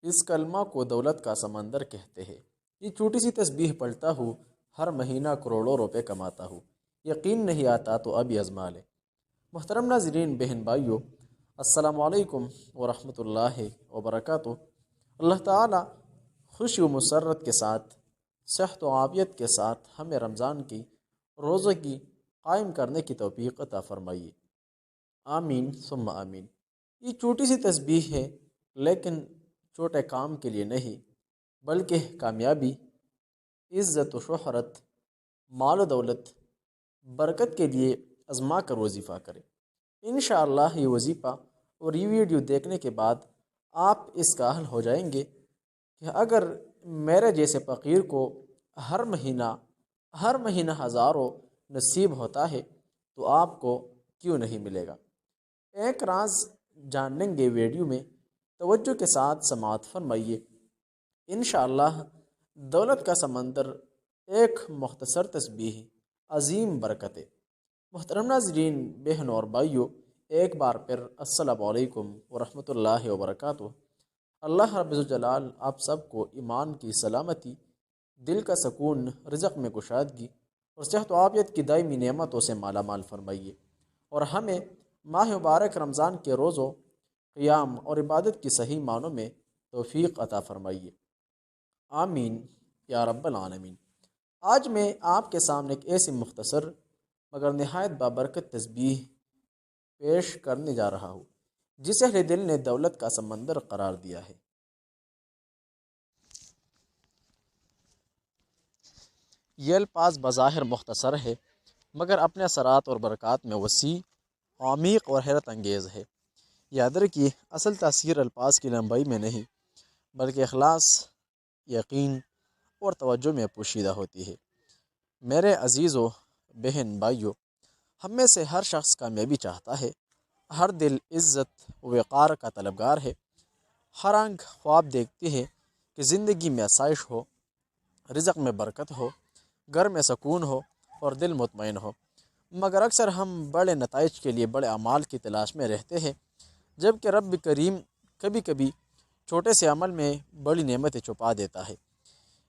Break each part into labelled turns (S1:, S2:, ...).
S1: اس کلمہ کو دولت کا سمندر کہتے ہیں۔ یہ چھوٹی سی تسبیح پڑھتا ہوں، ہر مہینہ کروڑوں روپے کماتا ہوں۔ یقین نہیں آتا تو ابھی آزما لے۔ محترم ناظرین، بہن بھائیوں، السلام علیکم ورحمۃ اللہ وبرکاتہ۔ اللہ تعالی خوشی و مسرت کے ساتھ، صحت و عافیت کے ساتھ ہمیں رمضان کی روزے کی قائم کرنے کی توفیق عطا فرمائیے۔ آمین ثم آمین۔ یہ چھوٹی سی تسبیح ہے، لیکن چھوٹے کام کے لیے نہیں، بلکہ کامیابی، عزت و شہرت، مال و دولت، برکت کے لیے آزما کر وظیفہ کریں۔ انشاءاللہ یہ وظیفہ اور یہ ویڈیو دیکھنے کے بعد آپ اس کا اہل ہو جائیں گے کہ اگر میرے جیسے فقیر کو ہر مہینہ ہزاروں نصیب ہوتا ہے تو آپ کو کیوں نہیں ملے گا۔ ایک راز جان لیں گے ویڈیو میں، توجہ کے ساتھ سماعت فرمائیے۔ انشاءاللہ دولت کا سمندر ایک مختصر تسبیح عظیم برکت ہے۔ محترم ناظرین، بہنوں اور بھائیوں، ایک بار پھر السلام علیکم ورحمۃ اللہ وبرکاتہ۔ اللہ رب الجلال آپ سب کو ایمان کی سلامتی، دل کا سکون، رزق میں کشادگی اور صحت و عافیت کی دائمی نعمتوں سے مالا مال فرمائیے، اور ہمیں ماہ مبارک رمضان کے روزوں، قیام اور عبادت کی صحیح معنوں میں توفیق عطا فرمائیے۔ آمین یا رب العالمین۔ آج میں آپ کے سامنے ایک ایسی مختصر مگر نہایت بابرکت تسبیح پیش کرنے جا رہا ہوں جسے اہل دل نے دولت کا سمندر قرار دیا ہے۔ یہ الفاظ بظاہر مختصر ہے، مگر اپنے اثرات اور برکات میں وسیع، عمیق اور حیرت انگیز ہے۔ یاد رکھیے، اصل تاثیر الفاظ کی لمبائی میں نہیں، بلکہ اخلاص، یقین اور توجہ میں پوشیدہ ہوتی ہے۔ میرے عزیزو، بہن بھائیو، ہم میں سے ہر شخص کامیابی چاہتا ہے، ہر دل عزت و وقار کا طلبگار ہے، ہر آنکھ خواب دیکھتی ہے کہ زندگی میں آسائش ہو، رزق میں برکت ہو، گھر میں سکون ہو اور دل مطمئن ہو، مگر اکثر ہم بڑے نتائج کے لیے بڑے اعمال کی تلاش میں رہتے ہیں، جبکہ رب کریم کبھی کبھی چھوٹے سے عمل میں بڑی نعمتیں چھپا دیتا ہے۔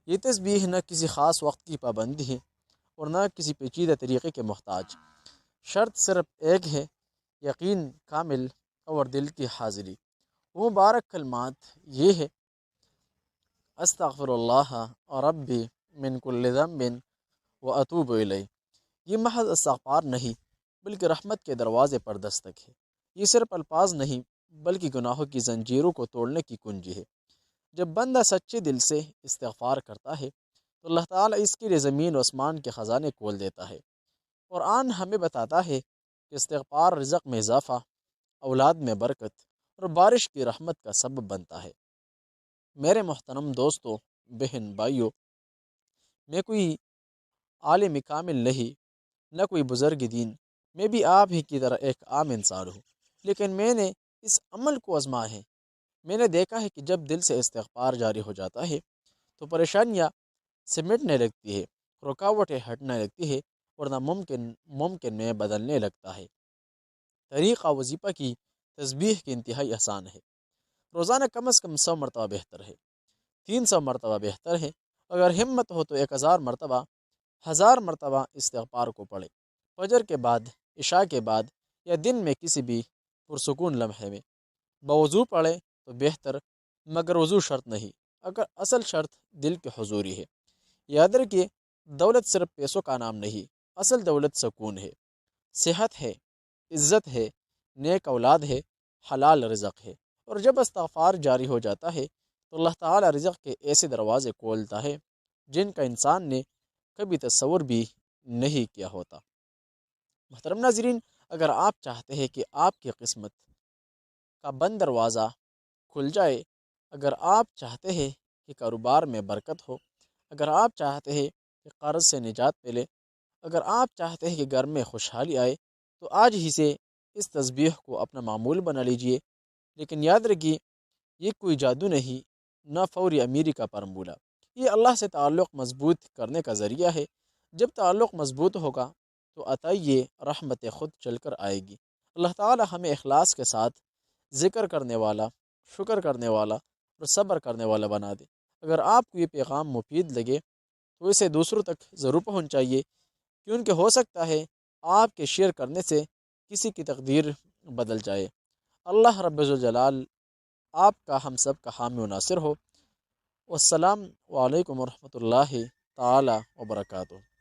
S1: یہ تسبیح نہ کسی خاص وقت کی پابندی ہے اور نہ کسی پیچیدہ طریقے کے محتاج، شرط صرف ایک ہے، یقین کامل اور دل کی حاضری۔ وہ مبارک کلمات یہ ہے: استغفر اللہ ربی من کل ذنب و اتوب الیہ۔ یہ محض استغفار نہیں، بلکہ رحمت کے دروازے پر دستک ہے۔ یہ صرف الفاظ نہیں، بلکہ گناہوں کی زنجیروں کو توڑنے کی کنجی ہے۔ جب بندہ سچے دل سے استغفار کرتا ہے تو اللہ تعالیٰ اس کے لیے زمین و آسمان کے خزانے کھول دیتا ہے۔ قرآن ہمیں بتاتا ہے کہ استغفار رزق میں اضافہ، اولاد میں برکت اور بارش کی رحمت کا سبب بنتا ہے۔ میرے محترم دوستو، بہن بھائیو، میں کوئی عالم کامل نہیں، نہ کوئی بزرگ دین، میں بھی آپ ہی کی طرح ایک عام انسان ہوں، لیکن میں نے اس عمل کو آزمایا ہے۔ میں نے دیکھا ہے کہ جب دل سے استغفار جاری ہو جاتا ہے تو پریشانیاں سمٹنے لگتی ہے، رکاوٹیں ہٹنے لگتی ہے اور ممکن میں بدلنے لگتا ہے۔ طریقہ وظیفہ کی تسبیح کی انتہائی آسان ہے۔ روزانہ کم از کم 100 مرتبہ بہتر ہے، 300 مرتبہ بہتر ہے، اگر ہمت ہو تو 1000 مرتبہ، 1000 مرتبہ استغفار کو پڑھے۔ فجر کے بعد، عشاء کے بعد یا دن میں کسی بھی پرسکون لمحے میں۔ بوضو پڑھے تو بہتر، مگر وضو شرط نہیں، اگر اصل شرط دل کی حضوری ہے۔ یاد رکھیے، دولت صرف پیسوں کا نام نہیں، اصل دولت سکون ہے، صحت ہے، عزت ہے، نیک اولاد ہے، حلال رزق ہے۔ اور جب استغفار جاری ہو جاتا ہے تو اللہ تعالیٰ رزق کے ایسے دروازے کھولتا ہے جن کا انسان نے کبھی تصور بھی نہیں کیا ہوتا۔ محترم ناظرین، اگر آپ چاہتے ہیں کہ آپ کی قسمت کا بند دروازہ کھل جائے، اگر آپ چاہتے ہیں کہ کاروبار میں برکت ہو، اگر آپ چاہتے ہیں کہ قرض سے نجات ملے، اگر آپ چاہتے ہیں کہ گھر میں خوشحالی آئے، تو آج ہی سے اس تسبیح کو اپنا معمول بنا لیجئے۔ لیکن یاد رکھیے، یہ کوئی جادو نہیں، نہ فوری امیری کا فارمولہ، یہ اللہ سے تعلق مضبوط کرنے کا ذریعہ ہے۔ جب تعلق مضبوط ہوگا تو عطائے رحمت خود چل کر آئے گی۔ اللہ تعالی ہمیں اخلاص کے ساتھ ذکر کرنے والا، شکر کرنے والا، اور صبر کرنے والا بنا دے۔ اگر آپ کو یہ پیغام مفید لگے تو اسے دوسروں تک ضرور پہنچائیے، کیونکہ ہو سکتا ہے آپ کے شیئر کرنے سے کسی کی تقدیر بدل جائے۔ اللہ رب الجلال آپ کا ہم سب کا حامی و ناصر ہو۔ والسلام علیکم ورحمۃ اللہ تعالی وبرکاتہ۔